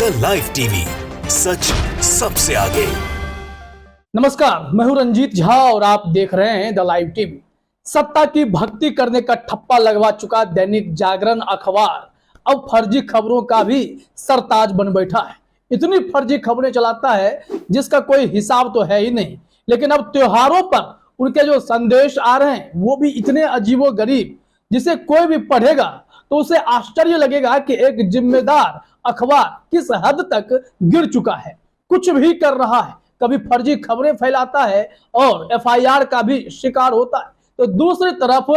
The live TV, सच सबसे आगे। नमस्कार, मैं हूं रंजीत झा और आप देख रहे हैं द लाइव टीवी। सत्ता की भक्ति करने का ठप्पा लगवा चुका दैनिक जागरण अखबार अब फर्जी खबरों का भी सरताज बन बैठा है। इतनी फर्जी खबरें चलाता है जिसका कोई हिसाब तो है ही नहीं। लेकिन अब त्योहारों पर उनके जो संदेश आ रहे हैं वो भी इतने अजीबोगरीब, जिसे कोई भी पढ़ेगा तो उसे आश्चर्य लगेगा कि एक जिम्मेदार अखबार किस हद तक गिर चुका है, कुछ भी कर रहा है। कभी फर्जी खबरें फैलाता है और एफआईआर का भी शिकार होता है, तो दूसरी तरफ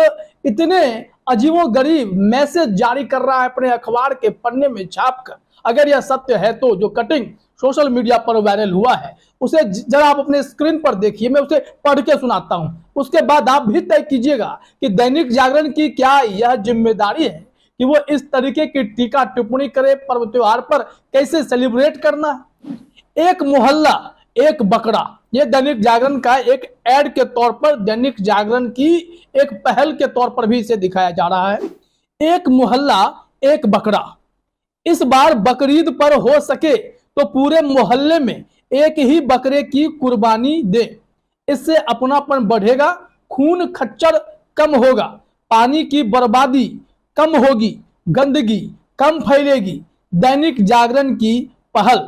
इतने अजीबोगरीब मैसेज जारी कर रहा है अपने अखबार के पन्ने में छापकर। अगर यह सत्य है तो जो कटिंग सोशल मीडिया पर वायरल हुआ है उसे जरा आप अपने स्क्रीन पर देखिए, मैं उसे पढ़ के सुनाता हूं। उसके बाद आप भी तय कीजिएगा कि दैनिक जागरण की क्या यह जिम्मेदारी है कि वो इस तरीके की टीका टिप्पणी करे, पर्व त्योहार पर कैसे सेलिब्रेट करना है। एक मोहल्ला एक बकरा, ये दैनिक जागरण का एक एड के तौर पर, दैनिक जागरण की एक पहल के तौर पर भी इसे दिखाया जा रहा है। एक मोहल्ला एक बकरा, इस बार बकरीद पर हो सके तो पूरे मोहल्ले में एक ही बकरे की कुर्बानी दे, इससे अपनापन बढ़ेगा, खून खच्चर कम होगा, पानी की बर्बादी कम होगी, गंदगी कम फैलेगी। दैनिक जागरण की पहल।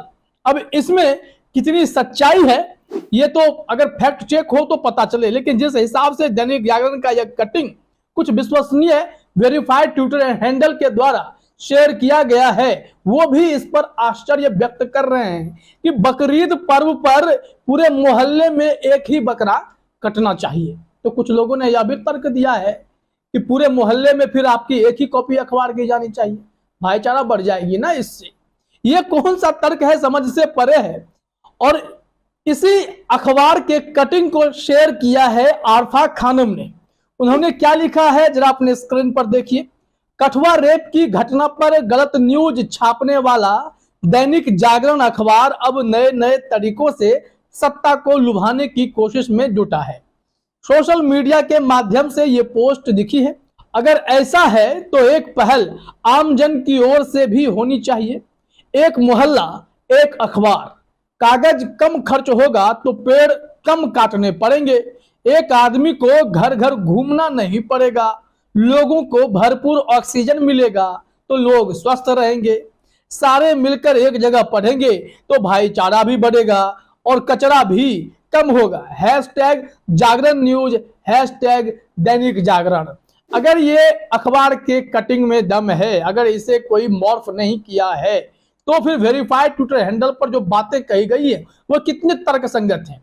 अब इसमें कितनी सच्चाई है ये तो अगर फैक्ट चेक हो तो पता चले, लेकिन जिस हिसाब से दैनिक जागरण का यह कटिंग कुछ विश्वसनीय वेरीफाइड ट्विटर हैंडल के द्वारा शेयर किया गया है, वो भी इस पर आश्चर्य व्यक्त कर रहे हैं कि बकरीद पर्व पर पूरे मोहल्ले में एक ही बकरा कटना चाहिए। तो कुछ लोगों ने यह भी तर्क दिया है कि पूरे मोहल्ले में फिर आपकी एक ही कॉपी अखबार की जानी चाहिए, भाईचारा बढ़ जाएगी ना इससे। ये कौन सा तर्क है, समझ से परे है। और इसी अखबार के कटिंग को शेयर किया है आरफा खानम ने। उन्होंने क्या लिखा है जरा अपने स्क्रीन पर देखिए। कठुआ रेप की घटना पर गलत न्यूज छापने वाला दैनिक जागरण अखबार अब नए नए तरीकों से सत्ता को लुभाने की कोशिश में जुटा है। सोशल मीडिया के माध्यम से ये पोस्ट दिखी है। अगर ऐसा है तो एक पहल आमजन की ओर से भी होनी चाहिए। एक मोहल्ला एक अखबार, कागज कम खर्च होगा तो पेड़ कम काटने पड़ेंगे, एक आदमी को घर घर घूमना नहीं पड़ेगा, लोगों को भरपूर ऑक्सीजन मिलेगा तो लोग स्वस्थ रहेंगे, सारे मिलकर एक जगह पढ़ेंगे तो भाईचारा भी बढ़ेगा और कचरा भी कम होगा। हैशटैग जागरण न्यूज, हैशटैग दैनिक जागरण। अगर ये अखबार के कटिंग में दम है, अगर इसे कोई मॉर्फ नहीं किया है, तो फिर वेरीफाइड ट्विटर हैंडल पर जो बातें कही गई है वो कितने तर्कसंगत हैं।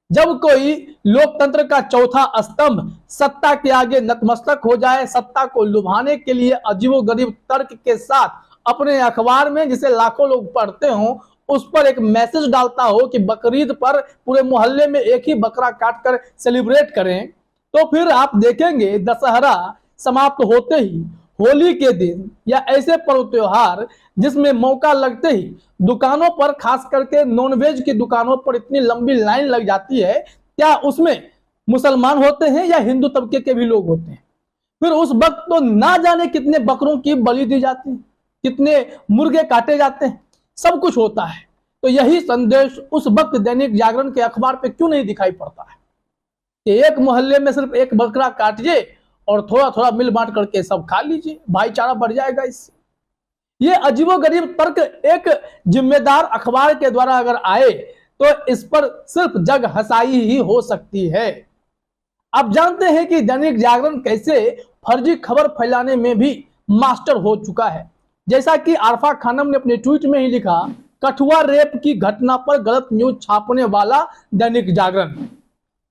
जब कोई लोकतंत्र का चौथा स्तंभ सत्ता के आगे नतमस्तक हो जाए, सत्ता को लुभाने के लिए अजीबोगरीब तर्क के साथ अपने अखबार में जिसे लाखों लोग पढ़ते हों उस पर एक मैसेज डालता हो कि बकरीद पर पूरे मोहल्ले में एक ही बकरा काटकर सेलिब्रेट करें, तो फिर आप देखेंगे दशहरा समाप्त होते ही, होली के दिन या ऐसे पर्व त्योहार जिसमें मौका लगते ही दुकानों पर, खास करके नॉनवेज की दुकानों पर इतनी लंबी लाइन लग जाती है। क्या उसमें मुसलमान होते हैं या हिंदू तबके के भी लोग होते हैं? फिर उस वक्त तो ना जाने कितने बकरों की बलि दी जाती है, कितने मुर्गे काटे जाते हैं, सब कुछ होता है। तो यही संदेश उस वक्त दैनिक जागरण के अखबार पे क्यों नहीं दिखाई पड़ता है कि एक मोहल्ले में सिर्फ एक बकरा काटिए और थोड़ा थोड़ा मिल बांट करके सब खा लीजिए, भाईचारा बढ़ जाएगा इससे। ये अजीबोगरीब तर्क एक जिम्मेदार अखबार के द्वारा अगर आए तो इस पर सिर्फ जग हंसाई ही हो सकती है। आप जानते हैं कि दैनिक जागरण कैसे फर्जी खबर फैलाने में भी मास्टर हो चुका है। जैसा कि आरफा खानम ने अपने ट्वीट में ही लिखा, कठुआ रेप की घटना पर गलत न्यूज छापने वाला दैनिक जागरण।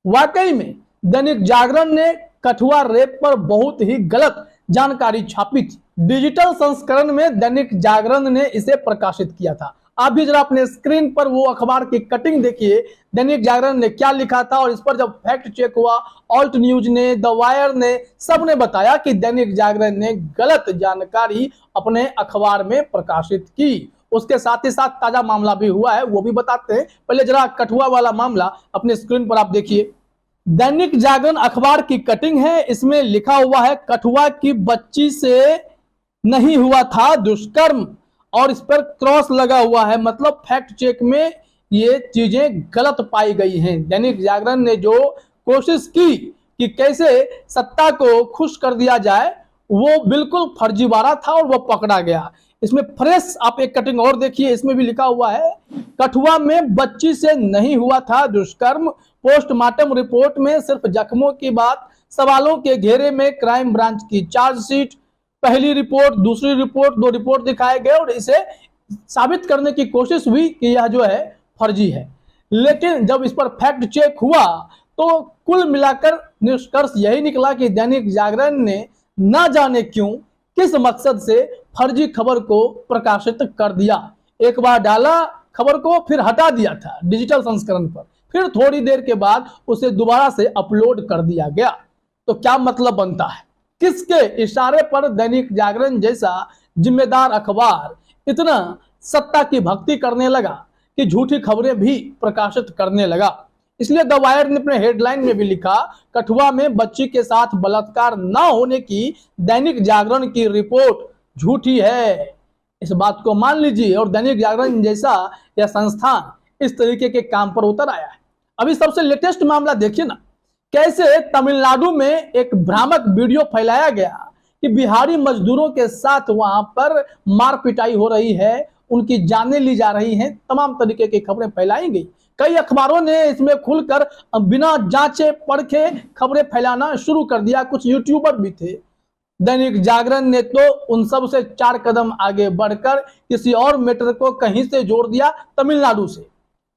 वाकई में दैनिक जागरण ने कठुआ रेप पर बहुत ही गलत जानकारी छापी थी। डिजिटल संस्करण में दैनिक जागरण ने इसे प्रकाशित किया था। आप भी जरा अपने स्क्रीन पर वो अखबार की कटिंग देखिए, दैनिक जागरण ने क्या लिखा था। और इस पर जब फैक्ट चेक हुआ, ऑल्ट न्यूज ने, द वायर ने, सबने बताया कि दैनिक जागरण ने गलत जानकारी अपने अखबार में प्रकाशित की। उसके साथ ही साथ ताजा मामला भी हुआ है, वो भी बताते हैं। पहले जरा कठुआ वाला मामला अपने स्क्रीन पर आप देखिए। दैनिक जागरण अखबार की कटिंग है, इसमें लिखा हुआ है, कठुआ की बच्ची से नहीं हुआ था दुष्कर्म, और इस पर क्रॉस लगा हुआ है, मतलब फैक्ट चेक में ये चीजें गलत पाई गई हैं। दैनिक जागरण ने जो कोशिश की कि कैसे सत्ता को खुश कर दिया जाए, वो बिल्कुल फर्जीवाड़ा था और वो पकड़ा गया। इसमें फ्रेश आप एक कटिंग और देखिए, इसमें भी लिखा हुआ है कठुआ में बच्ची से नहीं हुआ था दुष्कर्म, पोस्टमार्टम रिपोर्ट में सिर्फ जख्मों की बात, सवालों के घेरे में क्राइम ब्रांच की चार्जशीट, पहली रिपोर्ट, दूसरी रिपोर्ट, 2 रिपोर्ट दिखाए गए और इसे साबित करने की कोशिश हुई कि यह जो है फर्जी है। लेकिन जब इस पर फैक्ट चेक हुआ तो कुल मिलाकर निष्कर्ष यही निकला कि दैनिक जागरण ने ना जाने क्यों किस मकसद से फर्जी खबर को प्रकाशित कर दिया। एक बार डाला खबर को, फिर हटा दिया था डिजिटल संस्करण पर, फिर थोड़ी देर के बाद उसे दोबारा से अपलोड कर दिया गया। तो क्या मतलब बनता है? किसके इशारे पर दैनिक जागरण जैसा जिम्मेदार अखबार इतना सत्ता की भक्ति करने लगा कि झूठी खबरें भी प्रकाशित करने लगा? इसलिए द वायर ने अपने हेडलाइन में भी लिखा, कठुआ में बच्ची के साथ बलात्कार न होने की दैनिक जागरण की रिपोर्ट झूठी है। इस बात को मान लीजिए और दैनिक जागरण जैसा यह संस्थान इस तरीके के काम पर उतर आया है। अभी सबसे लेटेस्ट मामला देखिए ना, कैसे तमिलनाडु में एक भ्रामक वीडियो फैलाया गया कि बिहारी मजदूरों के साथ वहां पर मार पिटाई हो रही है, उनकी जानें ली जा रही हैं, तमाम तरीके की खबरें फैलाई गई। कई अखबारों ने इसमें खुलकर बिना जांचे परखे खबरें फैलाना शुरू कर दिया, कुछ यूट्यूबर भी थे। दैनिक जागरण ने तो उन सब से 4 कदम आगे बढ़कर किसी और मैटर को कहीं से जोड़ दिया। तमिलनाडु से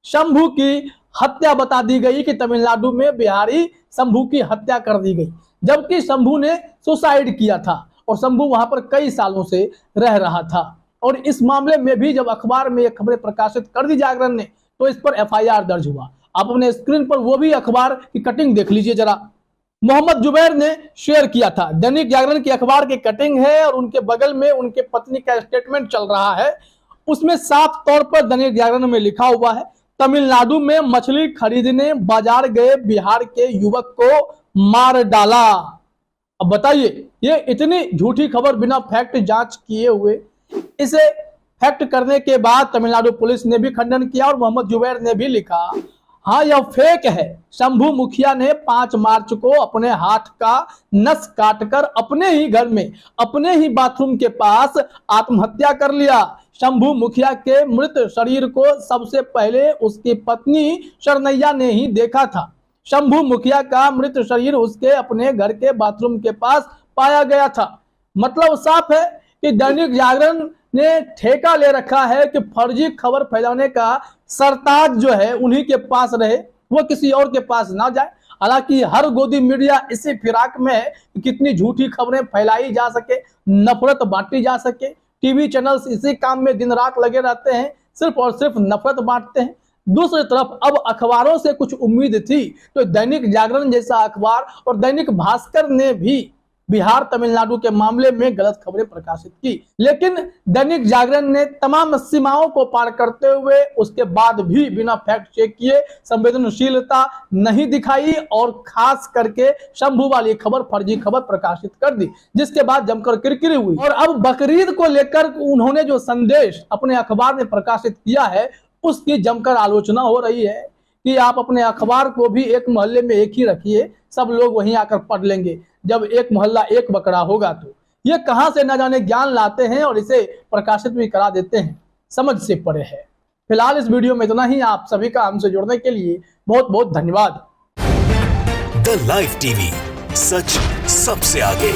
शंभू की हत्या बता दी गई कि तमिलनाडु में बिहारी शंभू की हत्या कर दी गई, जबकि शंभू ने सुसाइड किया था और शंभू वहां पर कई सालों से रह रहा था। और इस मामले में भी जब अखबार में ये खबरें प्रकाशित कर दी जागरण ने तो इस पर FIR दर्ज हुआ। आप अपने स्क्रीन पर वो भी अखबार की कटिंग देख लीजिए जरा। मोहम्मद जुबैर ने शेयर किया था, दैनिक जागरण की अखबार की कटिंग है और उनके बगल में उनके पत्नी का स्टेटमेंट चल रहा है। उसमें साफ तौर पर दैनिक जागरण में लिखा हुआ है, तमिलनाडु में मछली खरीदने बाजार गए बिहार के युवक को मार डाला। अब बताइए, ये इतनी झूठी खबर बिना फैक्ट जांच किए हुए, इसे फैक्ट करने के बाद तमिलनाडु पुलिस ने भी खंडन किया और मोहम्मद जुबैर ने भी लिखा, हाँ यह फेक है। शंभू मुखिया ने 5 मार्च को अपने हाथ का नस काटकर अपने ही घर में, अपने ही बाथरूम के पास आत्महत्या कर लिया। शंभू मुखिया के मृत शरीर को सबसे पहले उसकी पत्नी शरनैया ने ही देखा था। शंभू मुखिया का मृत शरीर उसके अपने घर के बाथरूम के पास पाया गया था। मतलब साफ है कि दैनिक जागरण ने ठेका ले रखा है कि फर्जी खबर फैलाने का सरताज जो है उन्हीं के पास रहे, वो किसी और के पास ना जाए। हालांकि हर गोदी मीडिया इसी फिराक में है कि कितनी झूठी खबरें फैलाई जा सके, नफरत बांटी जा सके। टीवी चैनल्स इसी काम में दिन रात लगे रहते हैं, सिर्फ और सिर्फ नफरत बांटते हैं। दूसरी तरफ अब अखबारों से कुछ उम्मीद थी तो दैनिक जागरण जैसा अखबार और दैनिक भास्कर ने भी बिहार तमिलनाडु के मामले में गलत खबरें प्रकाशित की, लेकिन दैनिक जागरण ने तमाम सीमाओं को पार करते हुए उसके बाद भी बिना फैक्ट चेक किए संवेदनशीलता नहीं दिखाई और खास करके शंभू वाली खबर, फर्जी खबर प्रकाशित कर दी, जिसके बाद जमकर किरकिरी हुई। और अब बकरीद को लेकर उन्होंने जो संदेश अपने अखबार में प्रकाशित किया है उसकी जमकर आलोचना हो रही है कि आप अपने अखबार को भी एक मोहल्ले में एक ही रखिए, सब लोग वहीं आकर पढ़ लेंगे। जब एक मोहल्ला एक बकरा होगा तो ये कहां से न जाने ज्ञान लाते हैं और इसे प्रकाशित भी करा देते हैं, समझ से परे है। फिलहाल इस वीडियो में इतना ही। आप सभी का हमसे जुड़ने के लिए बहुत बहुत धन्यवाद। द लाइव टीवी, सच सबसे आगे।